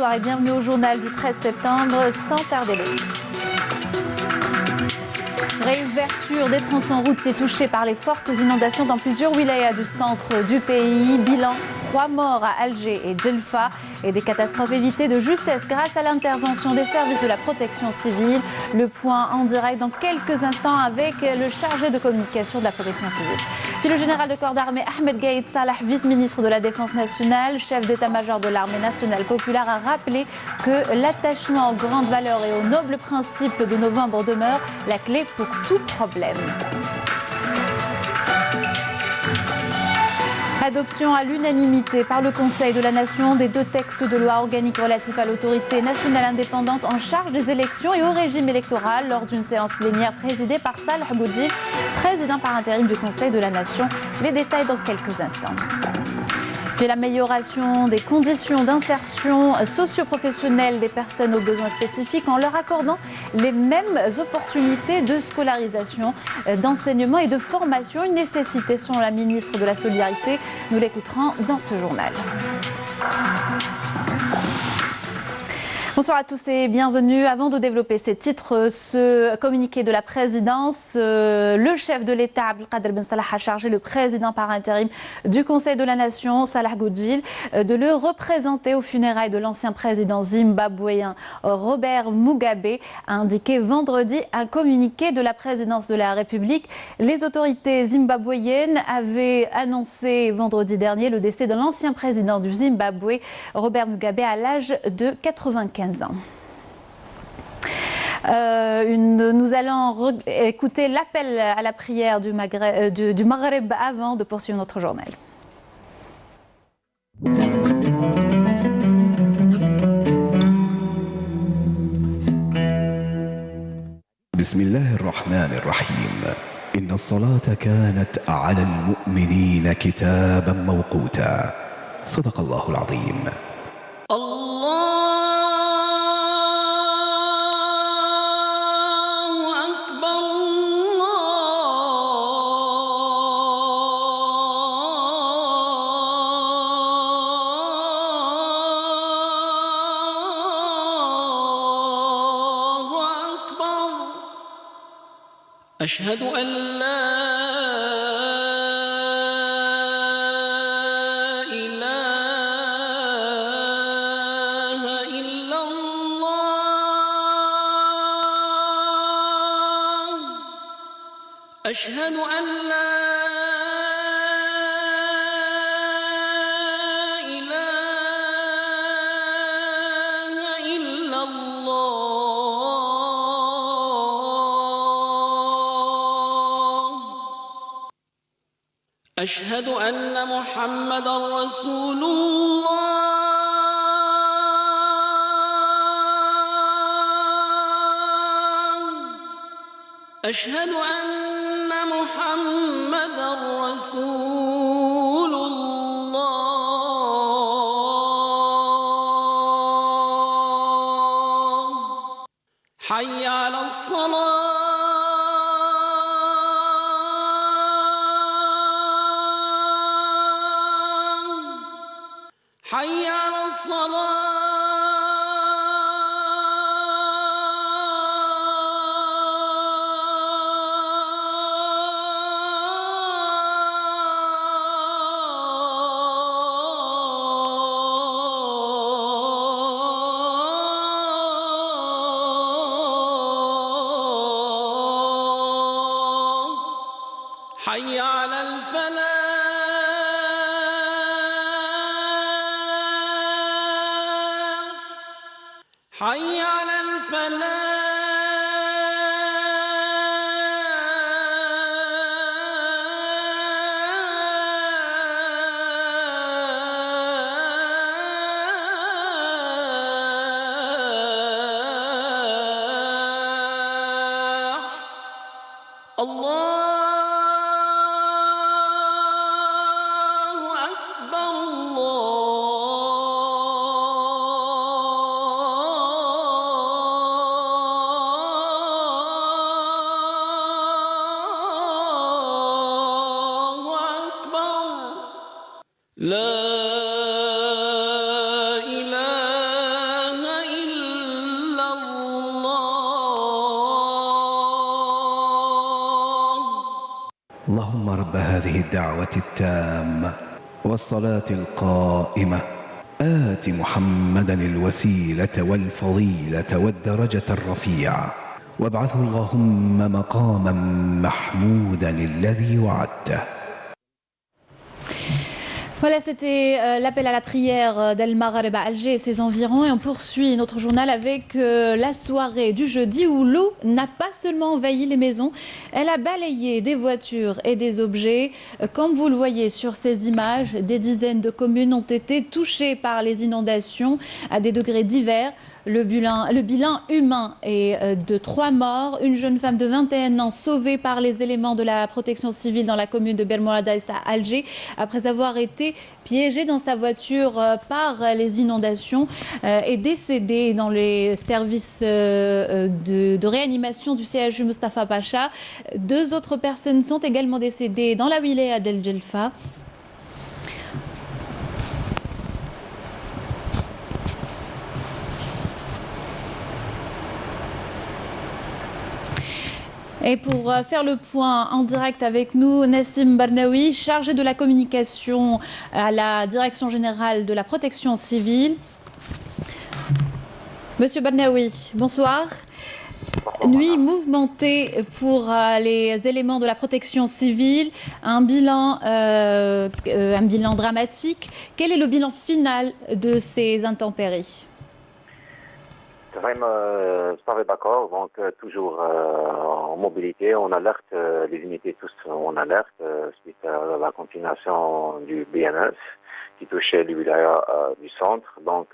bonsoir et bienvenue au journal du 13 septembre, sans tarder les titres. Réouverture des tronçons routiers touchés par les fortes inondations dans plusieurs wilayas du centre du pays. Bilan, 3 morts à Alger et Djelfa et des catastrophes évitées de justesse grâce à l'intervention des services de la protection civile. Le point en direct dans quelques instants avec le chargé de communication de la protection civile. Puis le général de corps d'armée Ahmed Gaïd Salah, vice-ministre de la Défense nationale, chef d'état-major de l'armée nationale populaire, a rappelé que l'attachement aux grandes valeurs et aux nobles principes de novembre demeure la clé pour tout problème. Adoption à l'unanimité par le Conseil de la Nation des 2 textes de loi organique relatifs à l'autorité nationale indépendante en charge des élections et au régime électoral lors d'une séance plénière présidée par Salah Boudjil, président par intérim du Conseil de la Nation. Les détails dans quelques instants. Puis l'amélioration des conditions d'insertion socio-professionnelle des personnes aux besoins spécifiques en leur accordant les mêmes opportunités de scolarisation, d'enseignement et de formation. Une nécessité selon la ministre de la Solidarité. Nous l'écouterons dans ce journal. Bonsoir à tous et bienvenue. Avant de développer ces titres, ce communiqué de la présidence, le chef de l'État Abdelkader Ben Salah a chargé le président par intérim du Conseil de la Nation, Salah Boudjil, de le représenter aux funérailles de l'ancien président zimbabwéen Robert Mugabe, a indiqué vendredi un communiqué de la présidence de la République. Les autorités zimbabwéennes avaient annoncé vendredi dernier le décès de l'ancien président du Zimbabwe, Robert Mugabe, à l'âge de 95 ans. Nous allons écouter l'appel à la prière du Maghreb avant de poursuivre notre journal. بسم الله الرحمن الرحيم إن الصلاة كانت على المؤمنين كتابا موقوتا صدق الله العظيم. أشهد أن لا إله إلا الله أشهد أن لا أشهد أن محمدًا رسول الله أشهد أن محمدًا رسول الله حي على الصلاة حي على الصلاة حي على الفلاح حي على الفلاح الله أكبر الله أكبر لا إله اللهم رب هذه الدعوة التامة والصلاة القائمة آت محمدا الوسيلة والفضيلة والدرجة الرفيعة وابعثه اللهم مقاما محمودا الذي وعدته. Voilà, c'était l'appel à la prière d'El Maghreb à Alger et ses environs. Et on poursuit notre journal avec la soirée du jeudi où l'eau n'a pas seulement envahi les maisons, elle a balayé des voitures et des objets. Comme vous le voyez sur ces images, des dizaines de communes ont été touchées par les inondations à des degrés divers. Le bilan humain est de 3 morts. Une jeune femme de 21 ans sauvée par les éléments de la protection civile dans la commune de Belmouradaïs à Alger après avoir été piégée dans sa voiture par les inondations est décédée dans les services de réanimation du CHU Mustafa Pacha. 2 autres personnes sont également décédées dans la wilaya d'El Djelfa. Et pour faire le point en direct avec nous, Nassim Barnaoui, chargé de la communication à la Direction générale de la protection civile. Monsieur Barnaoui, bonsoir. Nuit mouvementée pour les éléments de la protection civile, un bilan dramatique. Quel est le bilan final de ces intempéries ? Vraiment, tout à fait d'accord. Donc, toujours en mobilité, on alerte les unités tous en alerte suite à la continuation du BNS qui touchait les wilayas du centre. Donc,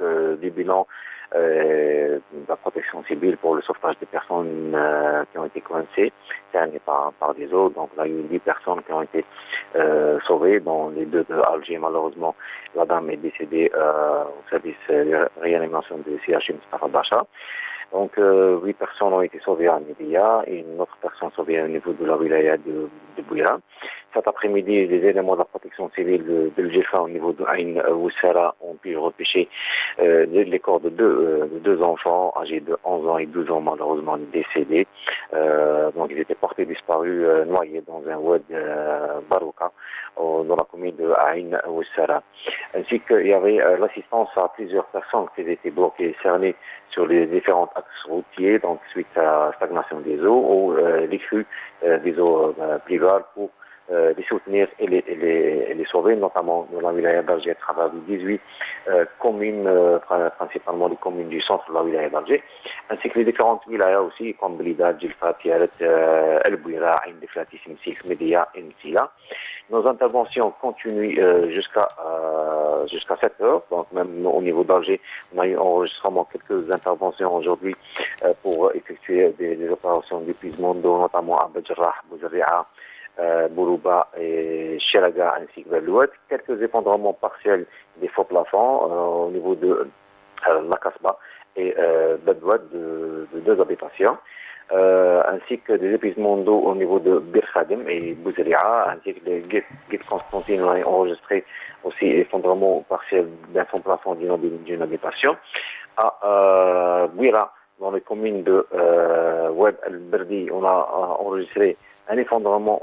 du bilan de la protection civile pour le sauvetage des personnes qui ont été coincées, cernées par des eaux. Donc, il y a eu 10 personnes qui ont été sauvées, dont les 2 de Alger. Malheureusement, la dame est décédée au service de réanimation du CHU Mustafa Pacha. Donc, 8 personnes ont été sauvées à Média et une autre personne sauvée au niveau de la wilaya de Bouira. Cet après-midi, les éléments de la protection civile de l'Djelfa au niveau de Aïn Oussara ont pu repêcher les corps de 2 enfants âgés de 11 ans et 12 ans, malheureusement décédés. Donc, ils étaient portés disparus, noyés dans un wad Barouka, dans la commune de Aïn Oussara. Ainsi qu'il y avait l'assistance à plusieurs personnes qui étaient bloquées, cernées sur les différents axes routiers, donc suite à la stagnation des eaux ou les crues des eaux pluviales pour les soutenir et les sauver, notamment dans la wilaya d'Alger à travers 18 communes, principalement les communes du centre de la wilaya d'Alger, ainsi que les différentes wilayas aussi, comme Blida, Djelfa, Tiaret, El Bouira, Aïn Deflati, Simsik, Média et Msila. Nos interventions continuent jusqu'à 7 heures. Donc même au niveau d'Alger, on a eu enregistrement quelques interventions aujourd'hui pour effectuer des opérations d'épuisement d'eau, notamment à Bedjarrah, Bouzari'a, Bourouba et Chiraga ainsi que vers l'ouest. Quelques effondrements partiels des faux plafonds au niveau de la Kasba et Bedouad de 2 habitations. Ainsi que des épuisements d'eau au niveau de Bir Khadim et Bouzari'a, ainsi que les guides Constantine ont enregistré aussi effondrement partiel d'un fond plafond d'une habitation. À Bouira, dans les communes de Oued El-Berdi, on a enregistré un effondrement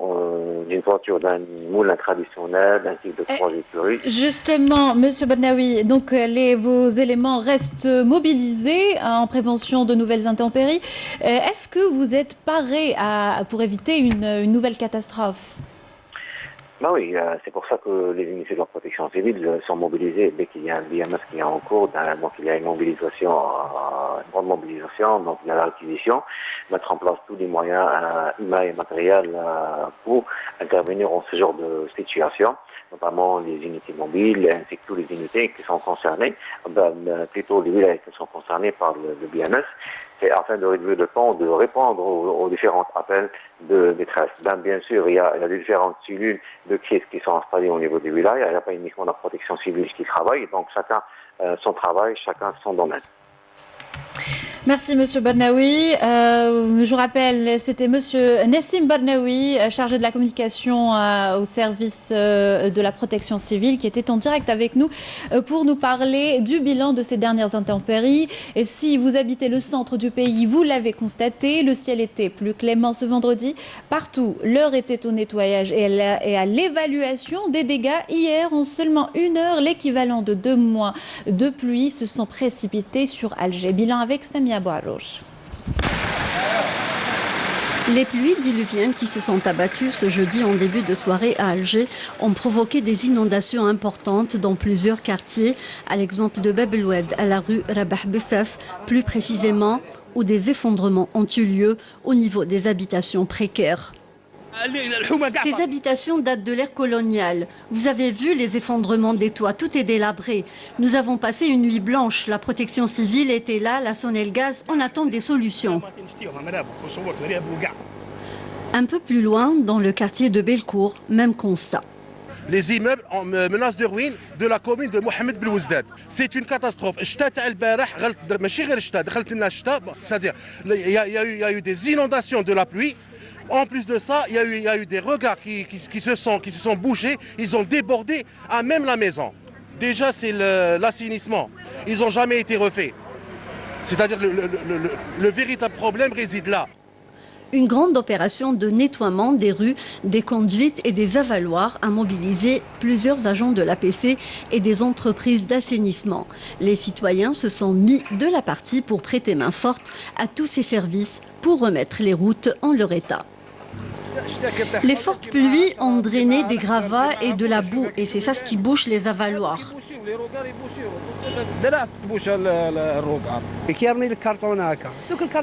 d'une voiture d'un moulin traditionnel ainsi que de 3 écuries. Justement, Monsieur Barnaoui, donc vos éléments restent mobilisés en prévention de nouvelles intempéries. Est-ce que vous êtes paré pour éviter une nouvelle catastrophe ? Ben oui, c'est pour ça que les unités de la protection civile sont mobilisées dès qu'il y a un BMS qui est en cours. Donc il y a une mobilisation, une grande mobilisation, donc il y a la réquisition, mettre en place tous les moyens humains et matériels pour intervenir en ce genre de situation, notamment les unités mobiles ainsi que toutes les unités qui sont concernées, plutôt les villages qui sont concernés par le BMS. C'est afin de réduire le temps de répondre aux différents appels de détresse. Bien sûr, il y a des différentes cellules de crise qui sont installées au niveau des villages. Il n'y a pas uniquement la protection civile qui travaille, donc chacun son travail, chacun son domaine. Merci Monsieur Barnaoui. Je vous rappelle, c'était Monsieur Nessim Barnaoui, chargé de la communication au service de la protection civile, qui était en direct avec nous pour nous parler du bilan de ces dernières intempéries. Et si vous habitez le centre du pays, vous l'avez constaté, le ciel était plus clément ce vendredi. Partout, l'heure était au nettoyage et à l'évaluation des dégâts. Hier, en seulement 1 heure, l'équivalent de 2 mois de pluie se sont précipités sur Alger. Bilan avec Samia Bouarouche. Les pluies diluviennes qui se sont abattues ce jeudi en début de soirée à Alger ont provoqué des inondations importantes dans plusieurs quartiers, à l'exemple de Bab el Oued, à la rue Rabah Bessas, plus précisément, où des effondrements ont eu lieu au niveau des habitations précaires. Ces habitations datent de l'ère coloniale. Vous avez vu les effondrements des toits, tout est délabré. Nous avons passé une nuit blanche. La protection civile était là, la Sonel Gaz, on attend des solutions. Un peu plus loin, dans le quartier de Belcourt, même constat. Les immeubles en menace de ruine de la commune de Mohamed Belouzdad. C'est une catastrophe. C'est-à-dire, il y a eu des inondations de la pluie. En plus de ça, il y a eu des regards qui se sont bouchés, ils ont débordé à même la maison. Déjà, c'est l'assainissement. Ils n'ont jamais été refaits. C'est-à-dire le véritable problème réside là. Une grande opération de nettoiement des rues, des conduites et des avaloirs a mobilisé plusieurs agents de l'APC et des entreprises d'assainissement. Les citoyens se sont mis de la partie pour prêter main forte à tous ces services pour remettre les routes en leur état. Les fortes pluies ont drainé des gravats et de la boue et c'est ça ce qui bouche les avaloirs.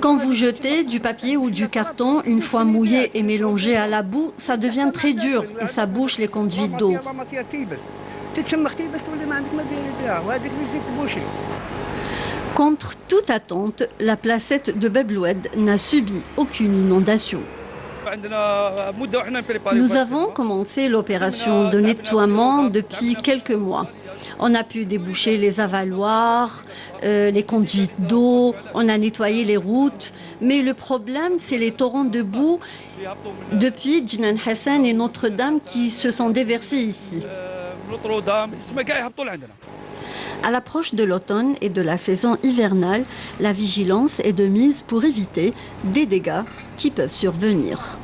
Quand vous jetez du papier ou du carton, une fois mouillé et mélangé à la boue, ça devient très dur et ça bouche les conduites d'eau. Contre toute attente, la placette de Bab el Oued n'a subi aucune inondation. Nous avons commencé l'opération de nettoiement depuis quelques mois. On a pu déboucher les avaloirs, les conduites d'eau, on a nettoyé les routes. Mais le problème, c'est les torrents de boue depuis Djinan Hassan et Notre-Dame qui se sont déversés ici. À l'approche de l'automne et de la saison hivernale, la vigilance est de mise pour éviter des dégâts qui peuvent survenir.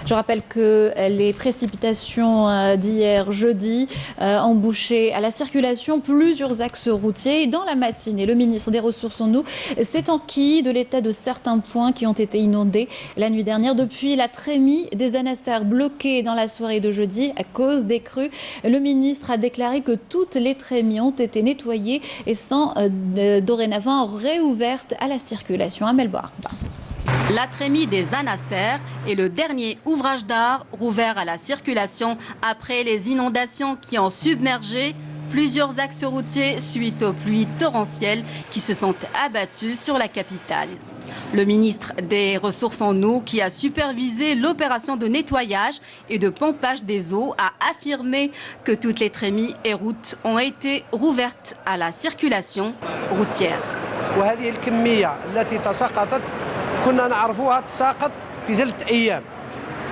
Je rappelle que les précipitations d'hier jeudi ont bouché à la circulation plusieurs axes routiers. Et dans la matinée, le ministre des Ressources en eau s'est enquis de l'état de certains points qui ont été inondés la nuit dernière. Depuis la trémie des Anasser bloquées dans la soirée de jeudi à cause des crues, le ministre a déclaré que toutes les trémies ont été nettoyées et sont dorénavant réouvertes à la circulation. Amel Bouarba. La trémie des Anasser est le dernier ouvrage d'art rouvert à la circulation après les inondations qui ont submergé plusieurs axes routiers suite aux pluies torrentielles qui se sont abattues sur la capitale. Le ministre des Ressources en eau, qui a supervisé l'opération de nettoyage et de pompage des eaux, a affirmé que toutes les trémies et routes ont été rouvertes à la circulation routière. كنا نعرفوها تساقط في 3 أيام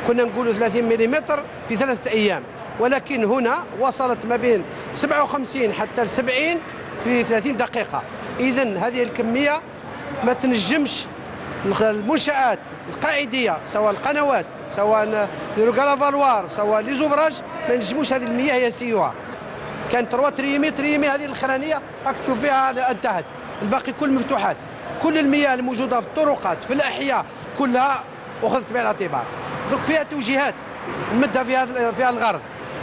كنا نقولوا 30 ملم في 3 أيام ولكن هنا وصلت ما بين 57 حتى 70 في 30 دقيقة إذن هذه الكمية ما تنجمش المنشآت القاعدية سواء القنوات سواء الكالافالوار سواء لي زوفراج ما نجموش هذه المياه يسيوها كانت 3 تريمي هذه الأخرانية راك تشوف فيها انتهت الباقي كل مفتوحات كل المياه الموجودة في الطرقات في الأحياء كلها أخذت بعين الاعتبار درك فيها توجيهات نمدها فيها الغرض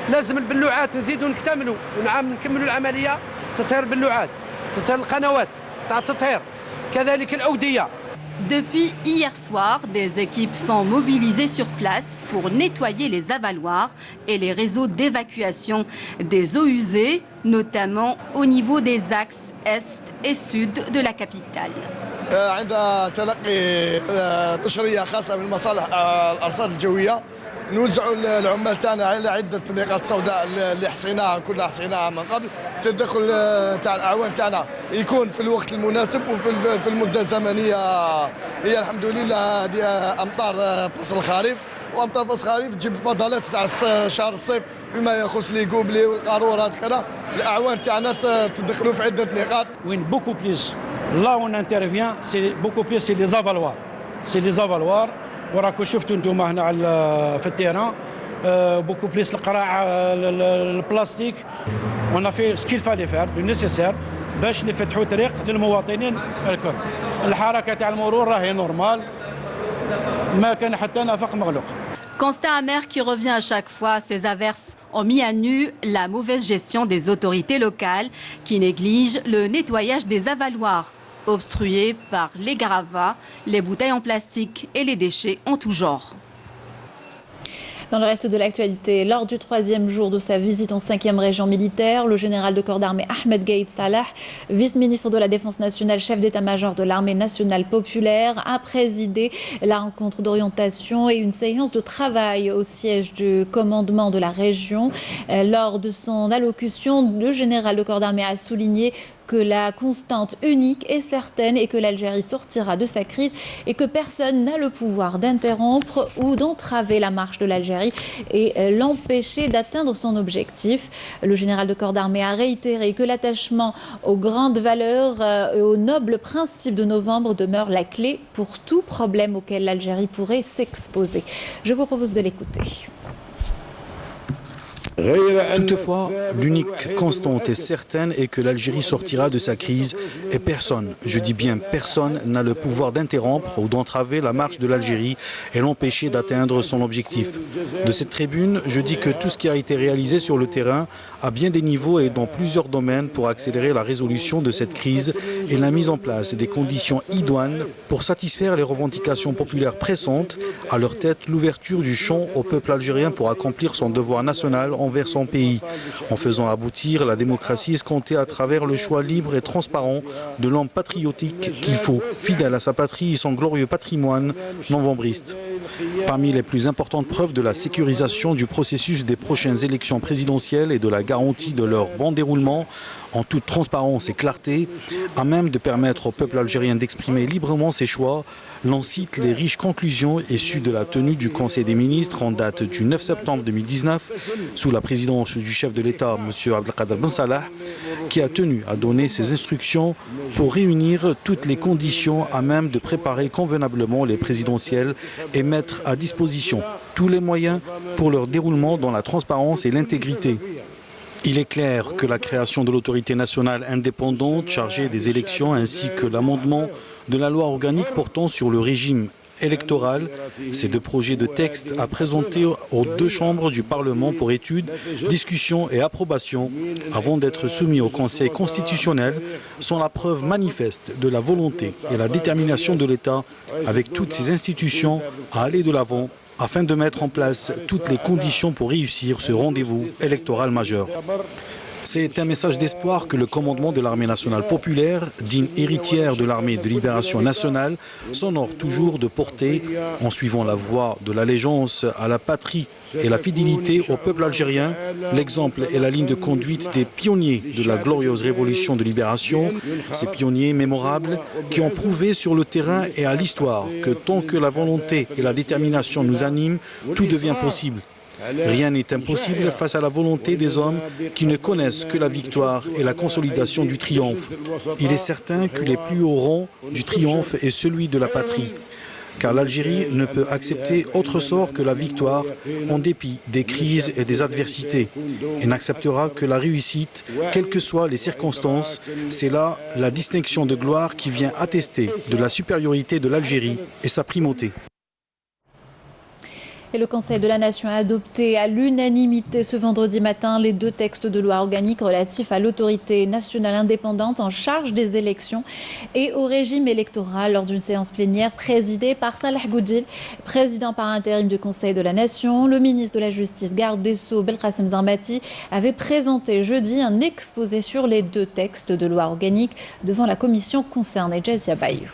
لازم البلوعات نزيدوا نكتملوا نكملوا العملية تطهير البلوعات تطهير القنوات تاع التطهير كذلك الأودية. Depuis hier soir, des équipes sont mobilisées sur place pour nettoyer les avaloirs et les réseaux d'évacuation des eaux usées, notamment au niveau des axes est et sud de la capitale. عند تلقي نشرية خاصة من مصالح الأرصاد الجوية نوزعوا العمال تاعنا على عده نقاط سوداء اللي حصيناها كلها حصيناها من قبل. التدخل تاع الاعوان تاعنا يكون في الوقت المناسب وفي المده الزمنيه. هي الحمد لله هذه امطار فصل الخريف، وامطار فصل الخريف تجيب فضلات تاع شهر الصيف فيما يخص لي كوبلي والقارورات كذا. الاعوان تاعنا تدخلوا في عده نقاط. وين بوكو بليس لا اون انترفيان سي بوكو بليس سي لي زافالوار. سي لي زافالوار وراكم شفتوا انتم هنا على في التيران بوكو بليس القراع البلاستيك. ونا في سكيل فالي فير لو نيسيسير باش نفتحوا طريق للمواطنين الكل. الحركه تاع المرور راهي نورمال، ما كان حتى نفق مغلوق. Constat amer qui revient à chaque fois, ces averses ont mis à nu la mauvaise gestion des autorités locales qui négligent le nettoyage des avaloirs, obstrués par les gravats, les bouteilles en plastique et les déchets en tout genre. Dans le reste de l'actualité, lors du 3e jour de sa visite en 5e région militaire, le général de corps d'armée Ahmed Gaïd Salah, vice-ministre de la Défense nationale, chef d'état-major de l'armée nationale populaire, a présidé la rencontre d'orientation et une séance de travail au siège du commandement de la région. Lors de son allocution, le général de corps d'armée a souligné que la constante unique est certaine et que l'Algérie sortira de sa crise et que personne n'a le pouvoir d'interrompre ou d'entraver la marche de l'Algérie et l'empêcher d'atteindre son objectif. Le général de corps d'armée a réitéré que l'attachement aux grandes valeurs et aux nobles principes de novembre demeure la clé pour tout problème auquel l'Algérie pourrait s'exposer. Je vous propose de l'écouter. Toutefois, l'unique constante et certaine est que l'Algérie sortira de sa crise et personne, je dis bien personne, n'a le pouvoir d'interrompre ou d'entraver la marche de l'Algérie et l'empêcher d'atteindre son objectif. De cette tribune, je dis que tout ce qui a été réalisé sur le terrain à bien des niveaux et dans plusieurs domaines pour accélérer la résolution de cette crise et la mise en place des conditions idoines pour satisfaire les revendications populaires pressantes, à leur tête l'ouverture du champ au peuple algérien pour accomplir son devoir national envers son pays, en faisant aboutir la démocratie escomptée à travers le choix libre et transparent de l'homme patriotique qu'il faut, fidèle à sa patrie et son glorieux patrimoine novembriste. Parmi les plus importantes preuves de la sécurisation du processus des prochaines élections présidentielles et de la garantie de leur bon déroulement, en toute transparence et clarté, à même de permettre au peuple algérien d'exprimer librement ses choix, l'on cite les riches conclusions issues de la tenue du Conseil des ministres en date du 9 septembre 2019, sous la présidence du chef de l'État, M. Abdelkader Ben Salah, qui a tenu à donner ses instructions pour réunir toutes les conditions à même de préparer convenablement les présidentielles et mettre à disposition tous les moyens pour leur déroulement dans la transparence et l'intégrité. Il est clair que la création de l'autorité nationale indépendante chargée des élections ainsi que l'amendement de la loi organique portant sur le régime électoral, ces deux projets de texte à présenter aux deux chambres du Parlement pour étude, discussion et approbation avant d'être soumis au Conseil constitutionnel sont la preuve manifeste de la volonté et la détermination de l'État avec toutes ses institutions à aller de l'avant afin de mettre en place toutes les conditions pour réussir ce rendez-vous électoral majeur. C'est un message d'espoir que le commandement de l'armée nationale populaire, digne héritière de l'armée de libération nationale, s'honore toujours de porter en suivant la voie de l'allégeance à la patrie et la fidélité au peuple algérien. L'exemple est la ligne de conduite des pionniers de la glorieuse révolution de libération, ces pionniers mémorables qui ont prouvé sur le terrain et à l'histoire que tant que la volonté et la détermination nous animent, tout devient possible. Rien n'est impossible face à la volonté des hommes qui ne connaissent que la victoire et la consolidation du triomphe. Il est certain que les plus hauts rangs du triomphe est celui de la patrie, car l'Algérie ne peut accepter autre sort que la victoire en dépit des crises et des adversités, et n'acceptera que la réussite, quelles que soient les circonstances. C'est là la distinction de gloire qui vient attester de la supériorité de l'Algérie et sa primauté. Et le Conseil de la Nation a adopté à l'unanimité ce vendredi matin les deux textes de loi organique relatifs à l'autorité nationale indépendante en charge des élections et au régime électoral lors d'une séance plénière présidée par Salah Goudil, président par intérim du Conseil de la Nation. Le ministre de la Justice, garde des Sceaux, Belkacem Zarmati, avait présenté jeudi un exposé sur les deux textes de loi organique devant la commission concernée. Jazia Bayou.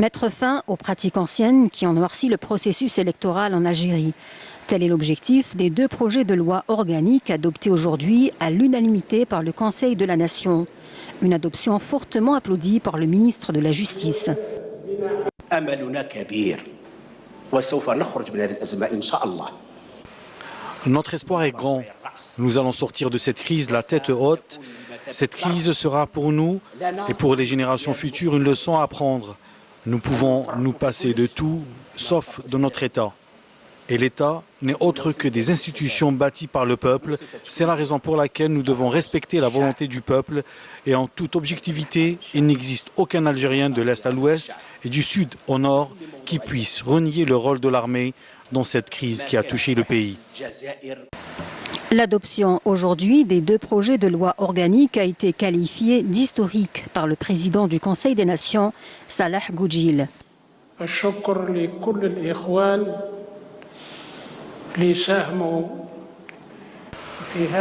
Mettre fin aux pratiques anciennes qui ont noirci le processus électoral en Algérie. Tel est l'objectif des 2 projets de loi organiques adoptés aujourd'hui à l'unanimité par le Conseil de la Nation. Une adoption fortement applaudie par le ministre de la Justice. Notre espoir est grand. Nous allons sortir de cette crise la tête haute. Cette crise sera pour nous et pour les générations futures une leçon à apprendre. Nous pouvons nous passer de tout, sauf de notre État. Et l'État n'est autre que des institutions bâties par le peuple. C'est la raison pour laquelle nous devons respecter la volonté du peuple. Et en toute objectivité, il n'existe aucun Algérien de l'Est à l'Ouest et du Sud au Nord qui puisse renier le rôle de l'armée dans cette crise qui a touché le pays. L'adoption aujourd'hui des 2 projets de loi organiques a été qualifiée d'historique par le président du Conseil des Nations, Salah Goudjil.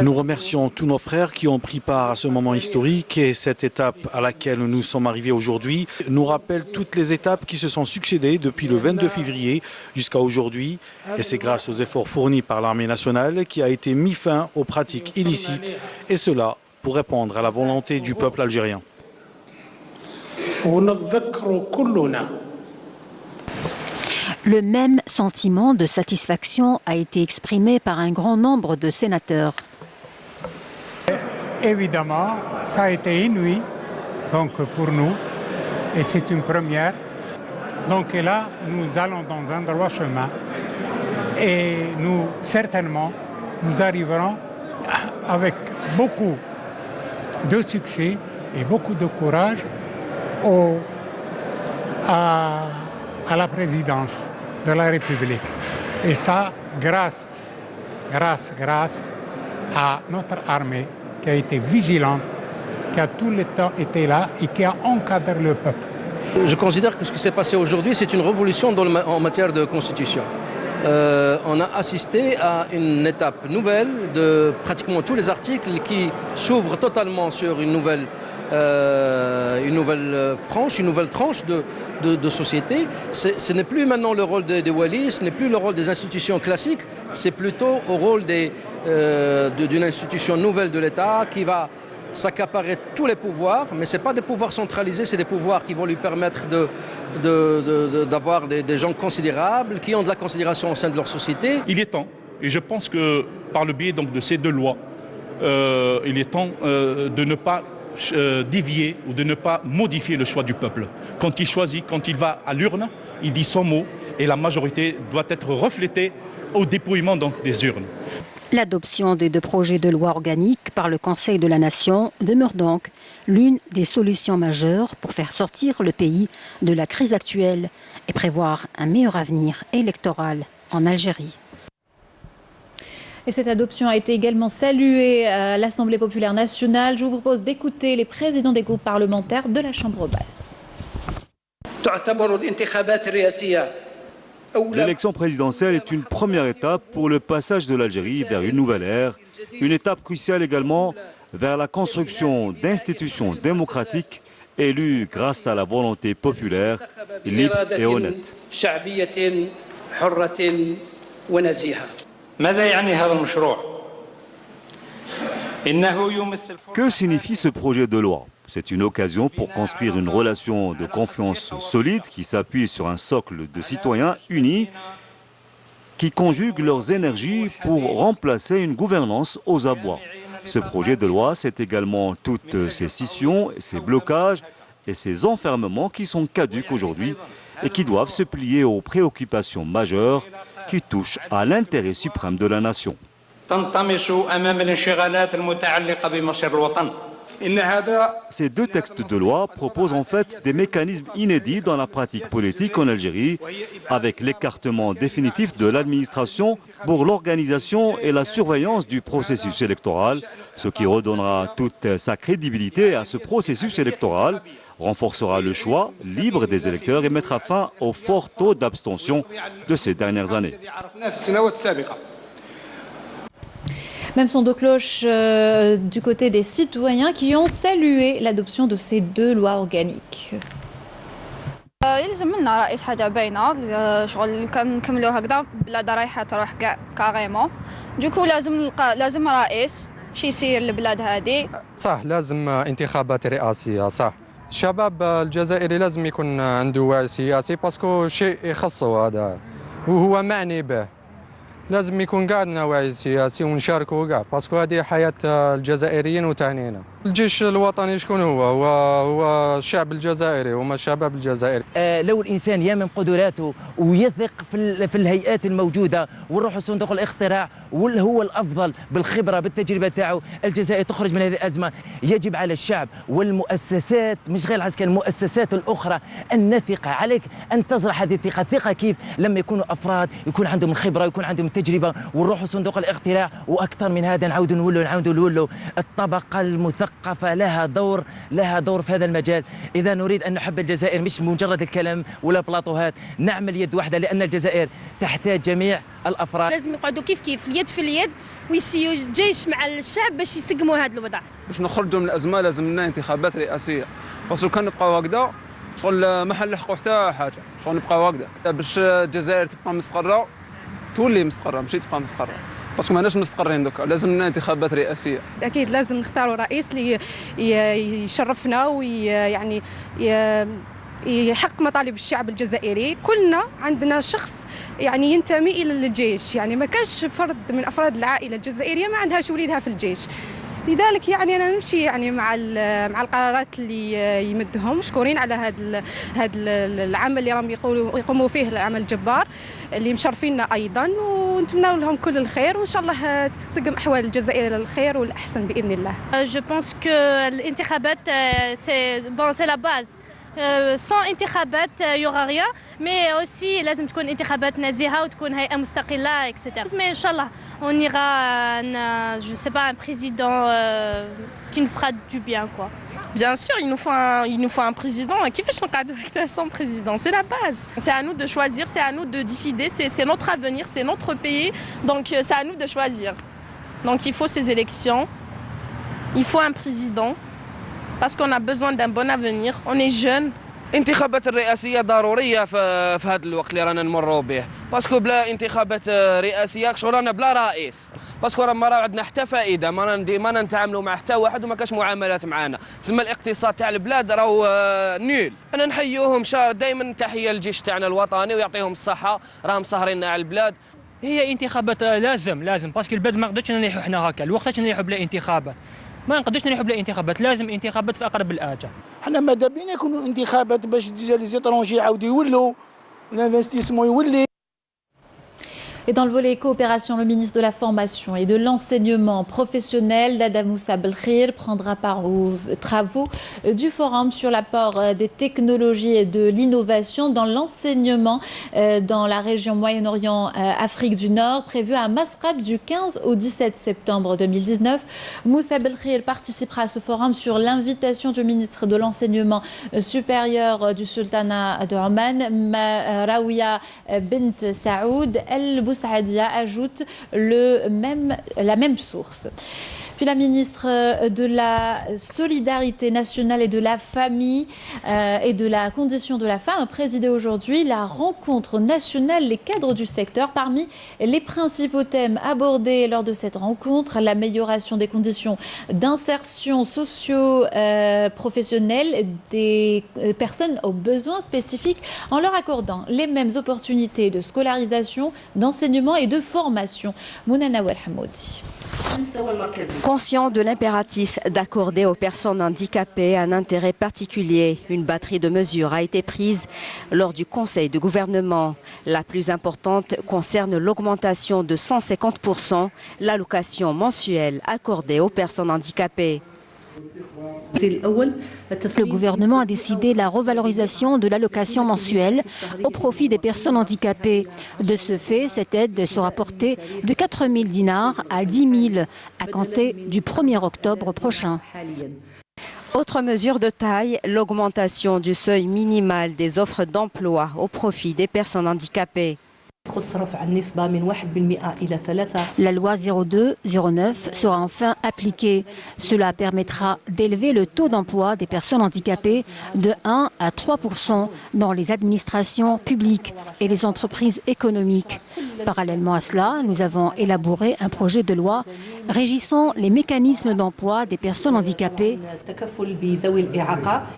Nous remercions tous nos frères qui ont pris part à ce moment historique et cette étape à laquelle nous sommes arrivés aujourd'hui nous rappelle toutes les étapes qui se sont succédées depuis le 22 février jusqu'à aujourd'hui. Et c'est grâce aux efforts fournis par l'armée nationale qui a été mis fin aux pratiques illicites et cela pour répondre à la volonté du peuple algérien. Le même sentiment de satisfaction a été exprimé par un grand nombre de sénateurs. Évidemment, ça a été inouï donc, pour nous et c'est une première. Donc là, nous allons dans un droit chemin et nous, certainement, nous arriverons avec beaucoup de succès et beaucoup de courage à la présidence de la République. Et ça, grâce à notre armée qui a été vigilante, qui a tout le temps été là et qui a encadré le peuple. Je considère que ce qui s'est passé aujourd'hui, c'est une révolution en matière de constitution. On a assisté à une étape nouvelle de pratiquement tous les articles qui s'ouvrent totalement sur une nouvelle tranche de société. Ce n'est plus maintenant le rôle des Walis, ce n'est plus le rôle des institutions classiques, c'est plutôt au rôle d'une institution nouvelle de l'État qui va s'accaparer tous les pouvoirs, mais ce n'est pas des pouvoirs centralisés, c'est des pouvoirs qui vont lui permettre d'avoir des gens considérables, qui ont de la considération au sein de leur société. Il est temps, et je pense que par le biais donc, de ces 2 lois, il est temps de ne pas dévier ou de ne pas modifier le choix du peuple. Quand il choisit, quand il va à l'urne, il dit son mot et la majorité doit être reflétée au dépouillement donc, des urnes. L'adoption des 2 projets de loi organiques par le Conseil de la Nation demeure donc l'une des solutions majeures pour faire sortir le pays de la crise actuelle et prévoir un meilleur avenir électoral en Algérie. Et cette adoption a été également saluée à l'Assemblée populaire nationale. Je vous propose d'écouter les présidents des groupes parlementaires de la Chambre basse. L'élection présidentielle est une première étape pour le passage de l'Algérie vers une nouvelle ère, une étape cruciale également vers la construction d'institutions démocratiques élues grâce à la volonté populaire, libre et honnête. Que signifie ce projet de loi? C'est une occasion pour construire une relation de confiance solide qui s'appuie sur un socle de citoyens unis qui conjuguent leurs énergies pour remplacer une gouvernance aux abois. Ce projet de loi, c'est également toutes ces scissions, ces blocages et ces enfermements qui sont caducs aujourd'hui et qui doivent se plier aux préoccupations majeures qui touchent à l'intérêt suprême de la nation. Ces 2 textes de loi proposent en fait des mécanismes inédits dans la pratique politique en Algérie, avec l'écartement définitif de l'administration pour l'organisation et la surveillance du processus électoral, ce qui redonnera toute sa crédibilité à ce processus électoral, renforcera le choix libre des électeurs et mettra fin au fort taux d'abstention de ces dernières années. Même son de cloche du côté des citoyens qui ont salué l'adoption de ces 2 lois organiques. يلزم لنا رئيس حاجه باينه شغل كنكملوا هكذا بلا رايحه تروح كاع كاريمون دوكو لازم رئيس شي يسير البلاد هذه. صح لازم انتخابات رئاسيه صح. الشباب الجزائري لازم يكون عنده وعي سياسي باسكو شيء يخصه هذا وهو معني به. لازم يكون قاعدنا وعي سياسي ونشاركوا كاع باسكو هذه حياه الجزائريين وتعنينا. الجيش الوطني شكون هو الشعب الجزائري وما الشباب الجزائري. لو الانسان يامن قدراته ويثق في الهيئات الموجوده ونروح صندوق الاقتراع واللي هو الافضل بالخبره بالتجربه تاعو الجزائر تخرج من هذه الازمه. يجب على الشعب والمؤسسات مش غير العسكر المؤسسات الاخرى ان نثق عليك ان تزرع هذه الثقه. الثقه كيف؟ لما يكونوا افراد يكون عندهم الخبره يكون عندهم التجربه ونروحوا صندوق الاقتراع واكثر من هذا نعاودوا نولوا الطبقه المثقفه لها دور في هذا المجال. اذا نريد ان نحب الجزائر مش مجرد الكلام ولا بلاطوهات نعمل يد واحده لان الجزائر تحتاج جميع الافراد. لازم يقعدوا كيف اليد في اليد ويسيو الجيش مع الشعب باش يسقموا هذا الوضع. باش نخرجوا من الازمه لازم لنا انتخابات رئاسيه بس لو كان نبقاو هكذا شغل ما حنلحقوا حتى حاجه شغل نبقاو هكذا باش الجزائر تبقى مستقره تولي مستقره ماشي تبقى مستقره باسكو ماناش مستقرين دوكا. لازم لنا انتخابات رئاسيه. اكيد لازم نختاروا رئيس اللي يشرفنا ويعني يحقق مطالب الشعب الجزائري. كلنا عندنا شخص يعني ينتمي الى الجيش يعني ما كاش فرد من افراد العائله الجزائريه ما عندهاش وليدها في الجيش. لذلك يعني انا نمشي يعني مع القرارات اللي يمدهم. مشكورين على هذا العمل اللي راهم يقوموا فيه العمل الجبار اللي مشرفينا ايضا ونتمنى لهم كل الخير وان شاء الله تسقم احوال الجزائر للخير والاحسن باذن الله. جو بونس كو الانتخابات سي لا باز. sans انتخابات يوغا ريا مي اوسي لازم تكون انتخابات نزيهه وتكون هيئه مستقله اكسترا. مي ان شاء الله on ira je sais pas un président qui nous fera du bien quoi. Bien sûr, il nous faut un président. كيفاش نقعدوا هكذا sans président? C'est la base. C'est à nous de choisir, c'est à nous de décider, c'est notre avenir, c'est notre pays. Donc c'est à nous de choisir. Donc il faut ces élections. Il faut un président. Parce qu'on a besoin d'un bon avenir, on est jeunes. الانتخابات الرئاسية ضرورية في هذا الوقت اللي رانا نمروا به، باسكو بلا انتخابات رئاسية شغل رانا بلا رئيس، باسكو راه ما راه عندنا حتى فائدة، ما نتعاملوا مع حتى واحد وما كاش معاملات معنا، تسمى الاقتصاد تاع البلاد راهو نيل. انا نحييهم دائما تحية للجيش تاعنا الوطني ويعطيهم الصحة، راهم سهرين على البلاد. هي انتخابات لازم باسكو البلاد ما قدرتش نريحوا حنا هكا، الوقتاش نريحوا بلا انتخابات. ما نقدرش نريحوا بلا انتخابات، لازم انتخابات في اقرب الاجل. حنا ماذا بينا يكونوا انتخابات باش ديجا لي زيترونجي يعاودوا يولوا الانفستيسمون يولي. Et dans le volet coopération, le ministre de la Formation et de l'Enseignement professionnel, Dada Moussa Belkhir, prendra part aux travaux du forum sur l'apport des technologies et de l'innovation dans l'enseignement dans la région Moyen-Orient, Afrique du Nord, prévu à Masrak du 15 au 17 septembre 2019. Moussa Belkhir participera à ce forum sur l'invitation du ministre de l'Enseignement supérieur du Sultanat de Oman, Raouia Bint Saoud Boussadia, ajoute la même source. Puis la ministre de la Solidarité nationale et de la Famille et de la Condition de la Femme a présidé aujourd'hui la rencontre nationale Les cadres du secteur. Parmi les principaux thèmes abordés lors de cette rencontre, l'amélioration des conditions d'insertion socio-professionnelle des personnes aux besoins spécifiques en leur accordant les mêmes opportunités de scolarisation, d'enseignement et de formation. Mounana Welhamoudi. Conscient de l'impératif d'accorder aux personnes handicapées un intérêt particulier, une batterie de mesures a été prise lors du Conseil de gouvernement. La plus importante concerne l'augmentation de 150% l'allocation mensuelle accordée aux personnes handicapées. Le gouvernement a décidé la revalorisation de l'allocation mensuelle au profit des personnes handicapées. De ce fait, cette aide sera portée de 4 000 dinars à 10 000 à compter du 1er octobre prochain. Autre mesure de taille, l'augmentation du seuil minimal des offres d'emploi au profit des personnes handicapées. La loi 02-09 sera enfin appliquée. Cela permettra d'élever le taux d'emploi des personnes handicapées de 1 à 3% dans les administrations publiques et les entreprises économiques. Parallèlement à cela, nous avons élaboré un projet de loi régissant les mécanismes d'emploi des personnes handicapées.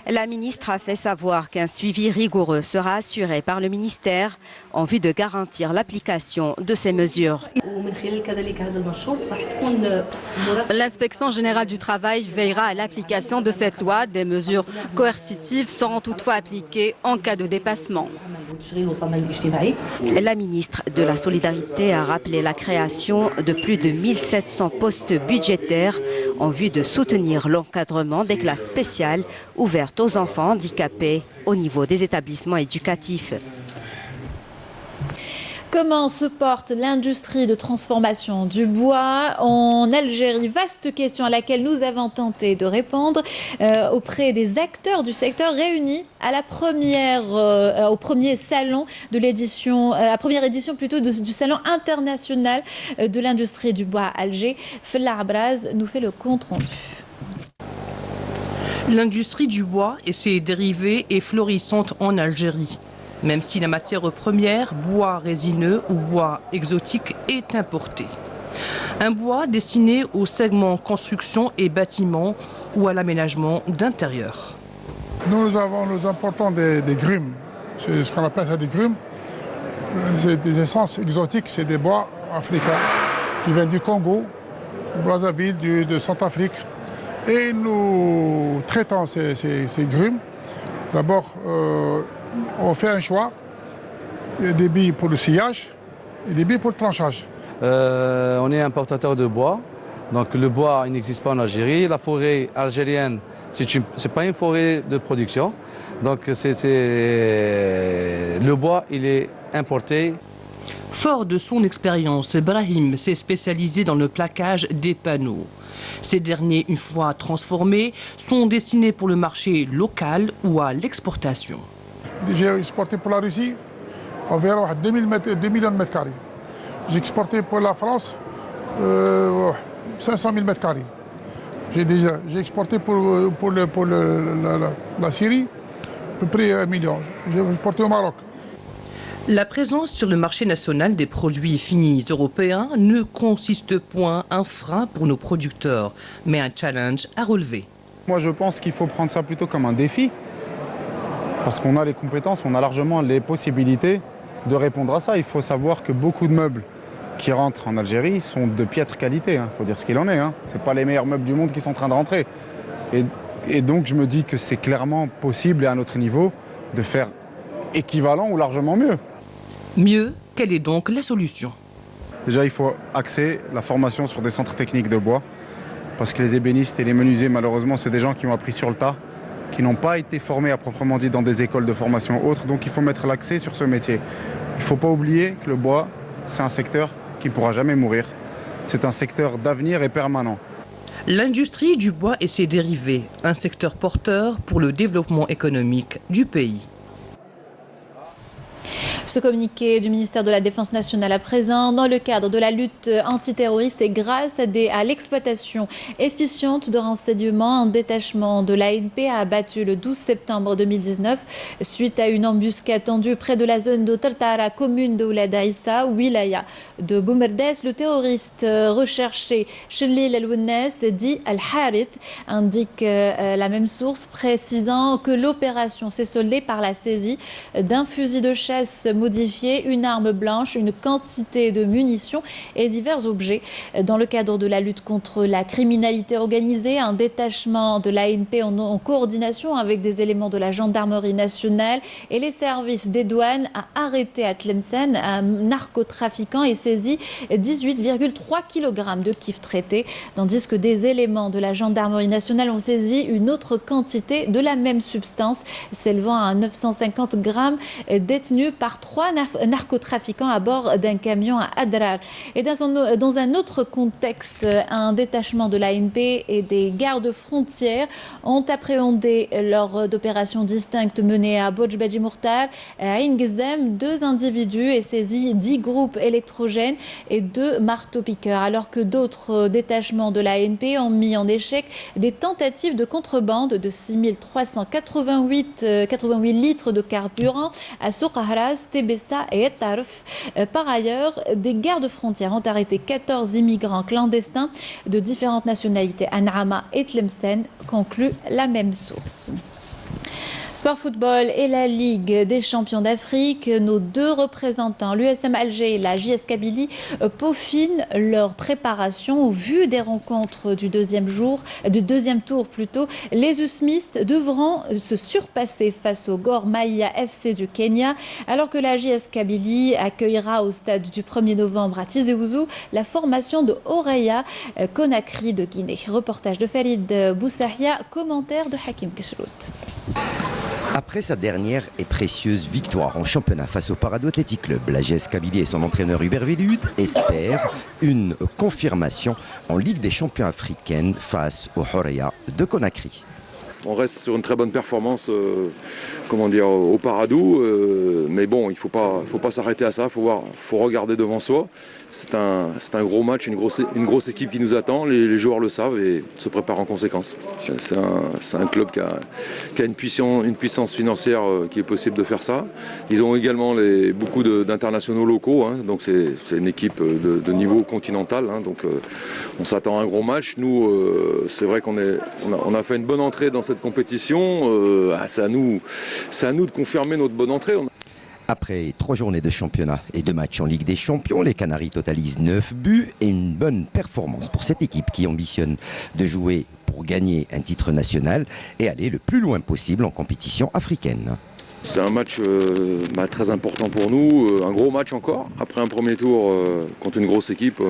La ministre a fait savoir qu'un suivi rigoureux sera assuré par le ministère en vue de garantir l'application de ces mesures. L'inspection générale du travail veillera à l'application de cette loi. Des mesures coercitives seront toutefois appliquées en cas de dépassement. La ministre de la Solidarité a rappelé la création de plus de 1700 postes budgétaires en vue de soutenir l'encadrement des classes spéciales ouvertes aux enfants handicapés au niveau des établissements éducatifs. Comment se porte l'industrie de transformation du bois en Algérie? Vaste question à laquelle nous avons tenté de répondre auprès des acteurs du secteur réunis à la au premier salon de l'édition, la première édition plutôt du salon international de l'industrie du bois à Alger. Fella Abraz nous fait le compte rendu. L'industrie du bois et ses dérivés est florissante en Algérie. Même si la matière première, bois résineux ou bois exotique, est importée. Un bois destiné au segment construction et bâtiment ou à l'aménagement d'intérieur. Nous importons des grumes, c'est ce qu'on appelle ça des grumes. C'est des essences exotiques, c'est des bois africains qui viennent du Congo, Brazzaville, de Centrafrique. Et nous traitons ces grumes. D'abord, on fait un choix, il y a des billes pour le sciage et des billes pour le tranchage. On est importateur de bois, donc le bois il n'existe pas en Algérie. La forêt algérienne, c'est pas une forêt de production, donc le bois il est importé. Fort de son expérience, Brahim s'est spécialisé dans le plaquage des panneaux. Ces derniers, une fois transformés, sont destinés pour le marché local ou à l'exportation. J'ai exporté pour la Russie environ 2 millions de mètres carrés. J'ai exporté pour la France 500 000 mètres carrés. J'ai exporté pour la Syrie à peu près 1 million. J'ai exporté au Maroc. La présence sur le marché national des produits finis européens ne consiste point un frein pour nos producteurs, mais un challenge à relever. Moi je pense qu'il faut prendre ça plutôt comme un défi. Parce qu'on a les compétences, on a largement les possibilités de répondre à ça. Il faut savoir que beaucoup de meubles qui rentrent en Algérie sont de piètre qualité. Il faut dire ce qu'il en est. Ce n'est pas les meilleurs meubles du monde qui sont en train de rentrer. Et donc je me dis que c'est clairement possible et à notre niveau de faire équivalent ou largement mieux. Mieux, quelle est donc la solution? Déjà, il faut axer la formation sur des centres techniques de bois. Parce que les ébénistes et les menuisiers, malheureusement, c'est des gens qui ont appris sur le tas, qui n'ont pas été formés à proprement dit dans des écoles de formation autres. Donc il faut mettre l'accent sur ce métier. Il ne faut pas oublier que le bois, c'est un secteur qui ne pourra jamais mourir. C'est un secteur d'avenir et permanent. L'industrie du bois et ses dérivés, un secteur porteur pour le développement économique du pays. Ce communiqué du ministère de la Défense nationale à présent, dans le cadre de la lutte antiterroriste et grâce à l'exploitation efficiente de renseignements, un détachement de l'ANP a abattu le 12 septembre 2019 suite à une embuscade tendue près de la zone de Tartara, commune de Oulada Issa, wilaya de Boumerdes. Le terroriste recherché Chelil El-Wounes, dit Al-Harith, indique la même source, précisant que l'opération s'est soldée par la saisie d'un fusil de chasse modifié, une arme blanche, une quantité de munitions et divers objets. Dans le cadre de la lutte contre la criminalité organisée, un détachement de l'ANP en coordination avec des éléments de la gendarmerie nationale et les services des douanes a arrêté à Tlemcen un narcotrafiquant et saisi 18,3 kg de kif traité, tandis que des éléments de la gendarmerie nationale ont saisi une autre quantité de la même substance s'élevant à 950 grammes détenue par 3 3 narcotrafiquants à bord d'un camion à Adrar. Et dans un autre contexte, un détachement de l'ANP et des gardes frontières ont appréhendé lors d'opérations distinctes menées à Bodj Badji Mourtar, à Ain Gizem, 2 individus et saisi 10 groupes électrogènes et 2 marteaux-piqueurs, alors que d'autres détachements de l'ANP ont mis en échec des tentatives de contrebande de 6388 litres de carburant à Souqahras, Tébessa et Tarf. Par ailleurs, des gardes frontières ont arrêté 14 immigrants clandestins de différentes nationalités. An'ama et Tlemcen, conclut la même source. Sport football et la Ligue des champions d'Afrique, nos 2 représentants, l'USM Alger et la JS Kabylie, peaufinent leur préparation au vu des rencontres du deuxième tour plutôt. Les Usmis devront se surpasser face au Gor Mahia FC du Kenya, alors que la JS Kabylie accueillera au stade du 1er novembre à Tizi Ouzou la formation de Oreya Conakry de Guinée. Reportage de Farid Boussahia, commentaire de Hakim Keshrout. Après sa dernière et précieuse victoire en championnat face au Parado Athletic Club, la JS Kabylie et son entraîneur Hubert Velud espèrent une confirmation en Ligue des champions africaine face au Horeya de Conakry. On reste sur une très bonne performance au Paradou, mais bon, il ne faut pas s'arrêter à ça, faut regarder devant soi. C'est un gros match, une grosse équipe qui nous attend, les joueurs le savent et se préparent en conséquence. C'est un club qui a une puissance financière qui est possible de faire ça. Ils ont également beaucoup d'internationaux locaux, hein, donc c'est une équipe de niveau continental, hein, donc on s'attend à un gros match. Nous, c'est vrai qu'on a fait une bonne entrée dans cette compétition, c'est à nous de confirmer notre bonne entrée. Après 3 journées de championnat et 2 matchs en Ligue des Champions, les Canaries totalisent 9 buts et une bonne performance pour cette équipe qui ambitionne de jouer pour gagner un titre national et aller le plus loin possible en compétition africaine. C'est un match très important pour nous, un gros match encore, après un premier tour contre une grosse équipe.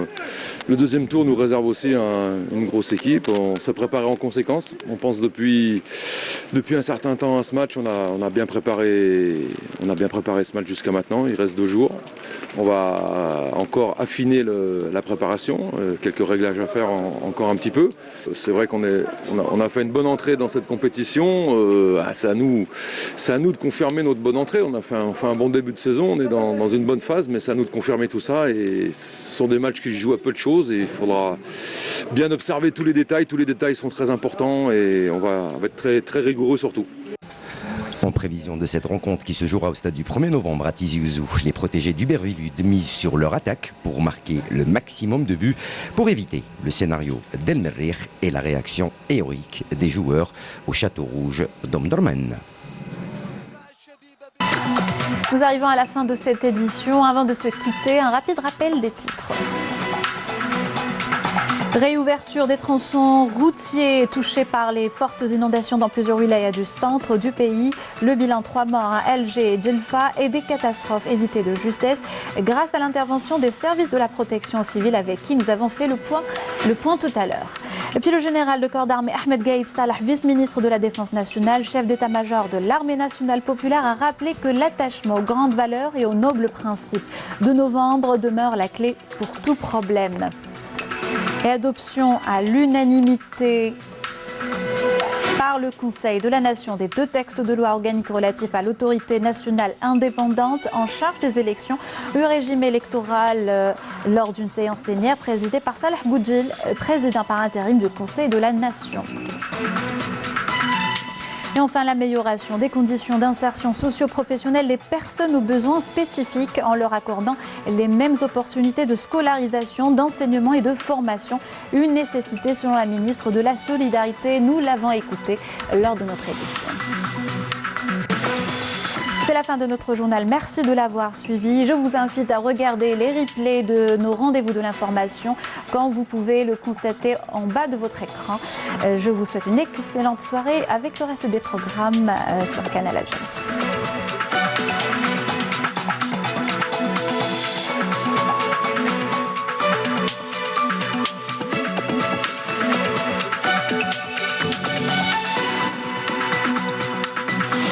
Le deuxième tour nous réserve aussi une grosse équipe, on s'est préparé en conséquence. On pense depuis un certain temps à ce match, on a bien préparé ce match jusqu'à maintenant, il reste 2 jours. On va encore affiner la préparation, quelques réglages à faire encore un petit peu. C'est vrai qu'on a fait une bonne entrée dans cette compétition, c'est à nous de confirmer notre bonne entrée. On a fait un bon début de saison, on est dans une bonne phase, mais c'est à nous de confirmer tout ça. Et ce sont des matchs qui se jouent à peu de choses et il faudra bien observer tous les détails. Tous les détails sont très importants et on va être très, très rigoureux surtout. En prévision de cette rencontre qui se jouera au stade du 1er novembre à Tizi Ouzou, les protégés d'Hubert Velud misent sur leur attaque pour marquer le maximum de buts pour éviter le scénario d'El Merrikh et la réaction héroïque des joueurs au Château Rouge d'Omdurman. Nous arrivons à la fin de cette édition. Avant de se quitter, un rapide rappel des titres. Réouverture des tronçons routiers touchés par les fortes inondations dans plusieurs wilayas du centre du pays. Le bilan 3 morts à Alger et Djelfa et des catastrophes évitées de justesse grâce à l'intervention des services de la protection civile avec qui nous avons fait le point tout à l'heure. Et puis le général de corps d'armée Ahmed Gaïd Salah, vice-ministre de la Défense nationale, chef d'état-major de l'armée nationale populaire, a rappelé que l'attachement aux grandes valeurs et aux nobles principes de novembre demeure la clé pour tout problème. Et adoption à l'unanimité par le Conseil de la Nation des 2 textes de loi organiques relatifs à l'autorité nationale indépendante en charge des élections, le régime électoral lors d'une séance plénière présidée par Salah Boudjil, président par intérim du Conseil de la Nation. Et enfin, l'amélioration des conditions d'insertion socio-professionnelle des personnes aux besoins spécifiques en leur accordant les mêmes opportunités de scolarisation, d'enseignement et de formation. Une nécessité selon la ministre de la Solidarité. Nous l'avons écouté lors de notre édition. C'est la fin de notre journal. Merci de l'avoir suivi. Je vous invite à regarder les replays de nos rendez-vous de l'information quand vous pouvez le constater en bas de votre écran. Je vous souhaite une excellente soirée avec le reste des programmes sur Canal Algérie.